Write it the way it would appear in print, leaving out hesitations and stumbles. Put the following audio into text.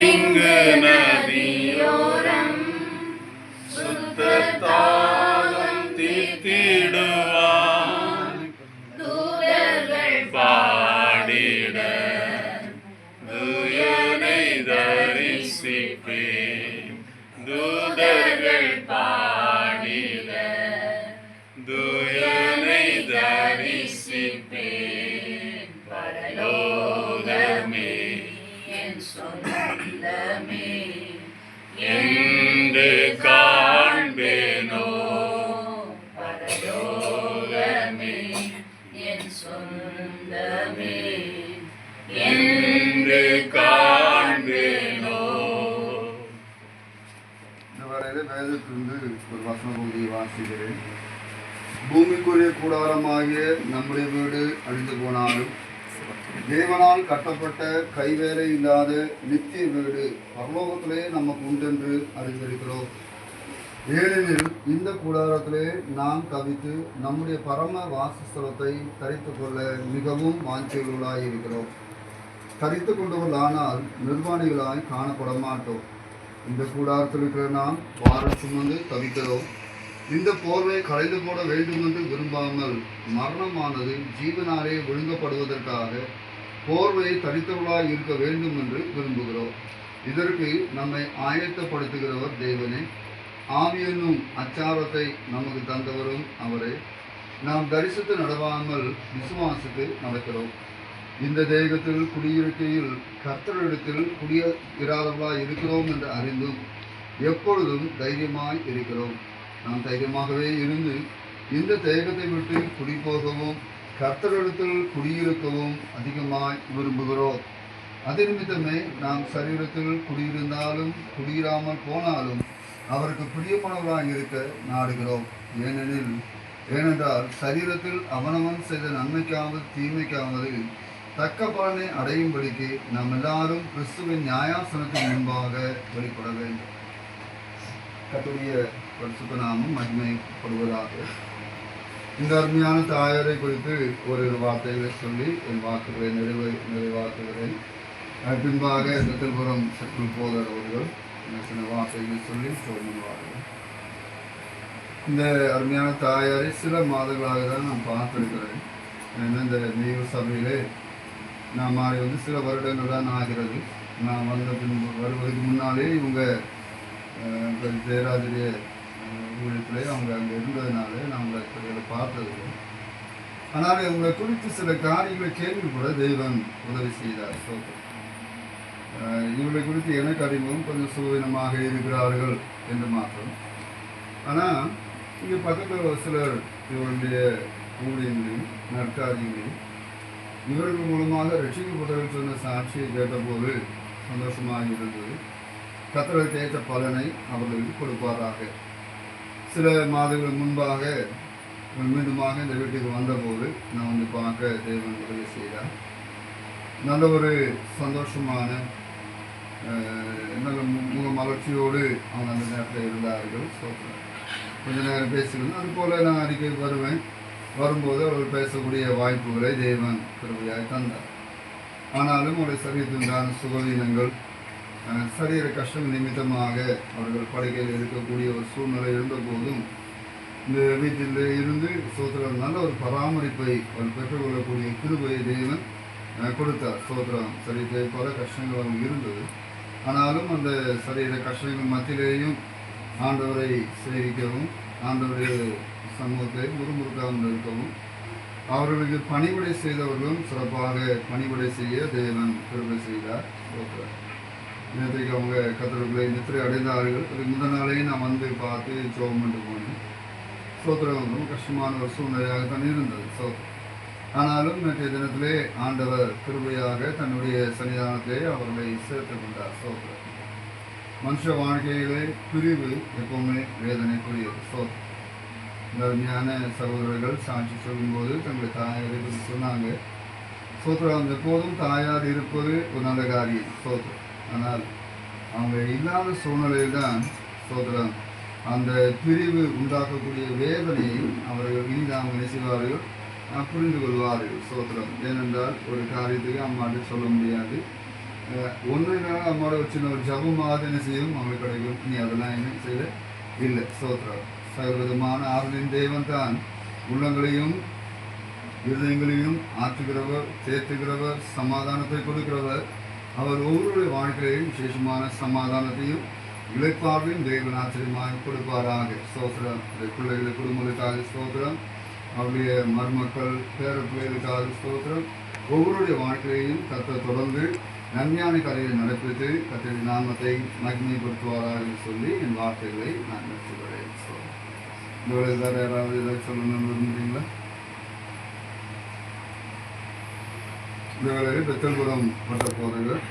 இங்கு நதியோரம் சுத்தத்தாகம் தீர்த்திடுவான். தூதர்கள் பாடிட தூயனை தரிசிப்பேன். தூதர்கள் பாடிட தூயனை தரிசிப்பேன். பரலோகமே என் சொந்தமே என்று காண்பேனோ. பரலோகமே என் சொந்தமே என்று காண்பேனோ. இந்த வரையில வேதத்திலிருந்து ஒரு வசன பகுதியை வாசிக்கிறேன். பூமிக்குரிய கூடாரமாகிய நம்முடைய வீடு அழிந்து போனாலும் தேவனால் கட்டப்பட்ட கைவேலை இல்லாத நித்திய வீடு பரலோகத்திலே நமக்கு உண்டென்று அறிந்திருக்கிறோம். ஏனெனில் இந்த கூடாரத்திலே நாம் தவித்து நம்முடைய பரம வாசஸ்தலத்தை தரித்து கொள்ள மிகவும் வாஞ்சைகளாய் இருக்கிறோம். தரித்து கொண்டவர்களானால் நிர்வாணிகளாய் காணப்பட மாட்டோம். இந்த கூடாரத்தில் இருக்கிற நாம் வாரம் சுமந்து தவிக்கிறோம். இந்த போர்வை கலைந்து போட வேண்டும் என்று விரும்பாமல் மரணமானது ஜீவனாலே ஒழுங்கப்படுவதற்காக போர்வையை தரித்தவர்களாய் இருக்க வேண்டும் என்று விரும்புகிறோம். இதற்கு நம்மை ஆயத்தப்படுத்துகிறவர் தேவனே. ஆவியனும் அச்சாரத்தை நமக்கு தந்தவரும் அவரே. நாம் தரிசித்து நடவாமல் விசுவாசித்து நடக்கிறோம். இந்த தேகத்தில் குடியிருக்கையில் கர்த்தரிடத்தில் குடியிராதவர்களாய் இருக்கிறோம் என்று அறிந்தும் எப்பொழுதும் தைரியமாய் இருக்கிறோம். நாம் தைரியமாகவே இருந்து இந்த தேகத்தை விட்டு குடிபோகவும் கர்த்தரிடத்தில் குடியிருக்கவும் அதிகமாய் விரும்புகிறோம். அது நிமித்தமே நாம் சரீரத்தில் குடியிருந்தாலும் குடியிராமல் போனாலும் அவருக்கு பிரியமானவராக இருக்க நாடுகிறோம். ஏனென்றால் சரீரத்தில் அவனவன் செய்த நன்மைக்காவது தீமைக்காவது தக்க பலனை அடையும்படிக்கு நாம் எல்லாரும் கிறிஸ்துவின் நியாயாசனத்தின் முன்பாக வெளிப்பட வேண்டும். கர்த்தருடைய பரிசுத்த நாமம் மகிமைப்படுவதாக. இந்த அருமையான தாயாரை குறித்து ஒரு வார்த்தைகளை சொல்லி என் வாக்குகளை நிறைவாக்குகிறேன். பின்பாக திருபுரம் சற்று போதர் அவர்கள் சில வார்த்தைகளை சொல்லி சொல்லுவார்கள். இந்த அருமையான தாயாரை சில மாதங்களாக தான் நான் பார்த்துருக்கிறேன். ஏன்னா இந்த நெய்வு சபையிலே நான் மாறி சில வருடங்கள் தான் ஆகிறது. நான் வந்த வருவதற்கு முன்னாலே இவங்க ஜெயராஜுடைய ஊழியத்திலே அவங்க அங்கே இருந்ததுனால நான் உங்களை பார்த்தது. ஆனால் இவங்களை குறித்து சில காரியங்களை கேள்விப்பட தெய்வம் உதவி செய்தார். இவர்களை குறித்து எனக்கு அறிமுகம் கொஞ்சம் சுகவீனமாக இருக்கிறார்கள் என்று மாற்றம். ஆனால் இங்கே பக்கத்தில் சிலர் இவருடைய ஊழியங்களையும் நற்காரியங்களையும் இவர்கள் மூலமாக ரட்சிக்கப்பட்டவர்கள் சொன்ன சாட்சியை கேட்டபோது சந்தோஷமாக இருந்தது. கர்த்தருக்கு ஏற்ற பலனை அவர்களுக்கு கொடுப்பாராக. சில மாதங்கள் முன்பாக மீண்டுமாக இந்த வீட்டுக்கு வந்தபோது நான் பார்க்க தேவன் உதவி செய்தார். நல்ல ஒரு சந்தோஷமான நல்ல முக மலர்ச்சியோடு அவங்க அந்த நேரத்தில் இருந்தார்கள். கொஞ்ச நேரம் பேசிக்கணும். அதுபோல் நான் அடிக்கடி வரும்போது அவர்கள் பேசக்கூடிய வாய்ப்புகளை தேவன் கிருபையாக தந்தார். ஆனாலும் அவருடைய சரீரத்திற்கான சுகவீனங்கள் சரீர கஷ்டம் நிமித்தமாக அவர்கள் படுக்கையில் இருக்கக்கூடிய ஒரு சூழ்நிலை இருந்த போதும் இந்த வீட்டில் இருந்து சோத்திரம் நல்ல ஒரு பராமரிப்பை அவர் பெற்றுக்கொள்ளக்கூடிய கிருபையை தேவன் கொடுத்தார். சோத்திரம் சரீரத்தை பல கஷ்டங்கள் அவங்க இருந்தது. ஆனாலும் அந்த சரீர கஷ்டங்கள் மத்தியிலேயும் ஆண்டவரை சேவிக்கவும் ஆண்டவருடைய சமூகத்தை முறுமுறுக்காமல் இருக்கவும் அவர்களுக்கு பணிவிடை செய்தவர்களும் சிறப்பாக பணிவிடை செய்ய தேவன் கிருபை செய்தார். சோத்திரம் நேற்றைக்கு அவங்க கத்தர்களை நித்திரை அடைந்தார்கள். அதுக்கு முதல் நாளையும் நான் பார்த்து ஜோம் பண்ணிட்டு போனேன். சோத்திரம் ரொம்ப கஷ்டமான ஒரு சூழ்நிலையாகத்தான் இருந்தது. ஆனாலும் நேற்றைய தினத்திலே ஆண்டவர் கிருபையாக தன்னுடைய சன்னிதானத்திலே அவர்களை சேர்த்து கொண்டார். சோத்திரம் மனுஷ வாழ்க்கையிலே பிரிவு எப்பவுமே வேதனைக்குரியது. இந்த அருமையான சகோதரர்கள் சாட்சி சொல்லும்போது தங்களுடைய தாயாரை பற்றி சொன்னாங்க. சோத்திரம் எப்போதும் தாயார் இருப்பது ஒரு நல்ல காரியம். சோத்திரம் ஆனால் அவங்க இல்லாத சூழ்நிலையில் தான் சோதரம் அந்த பிரிவு உண்டாக்கக்கூடிய வேதனையை அவர்கள் இனி அவங்க செய்வார்கள், புரிந்து கொள்வார்கள். சோத்திரம். ஏனென்றால் ஒரு காரியத்துக்கு அம்மாட்டு சொல்ல முடியாது. ஒன்று என்னன்னா நம்மளோட ஒரு சின்ன ஒரு ஜபமாவது என்ன செய்யும் அவங்களுக்கு கிடைக்கும். நீ அதெல்லாம் என்ன செய்ய இல்லை. ஸ்தோத்திரம். சகலவிதமான ஆறுதலின் தேவன் தான் உள்ளங்களையும் இருதயங்களையும் ஆற்றுகிறவர், தேற்றுகிறவர், சமாதானத்தை கொடுக்கிறவர். அவர் ஒவ்வொருடைய வாழ்க்கையிலும் விசேஷமான சமாதானத்தையும் இழைப்பார்வையும் தேவன் ஆச்சரியமாக கொடுப்பாராக. ஸ்தோத்திரம். பிள்ளைகளை குடும்பங்களுக்காக ஸ்தோத்திரம். அவருடைய மருமக்கள் பேர பிள்ளைகளுக்காக ஸ்தோத்திரம். ஒவ்வொருடைய வாழ்க்கையையும் கர்த்தர் தொடர்ந்து நன்மையான கரையை நடப்பித்து கர்த்தருடைய நாமத்தை மகிமைப்படுத்துவாராக என்று சொல்லி என் வார்த்தைகளை நான் நிறுத்துகிறேன். இந்த வேலையில் யாராவது ஏதாவது சொல்லணும்னு விரும்புகிறீங்களா? இந்த வேலையில் பெத்தல்புரம் பட்ட போதகர்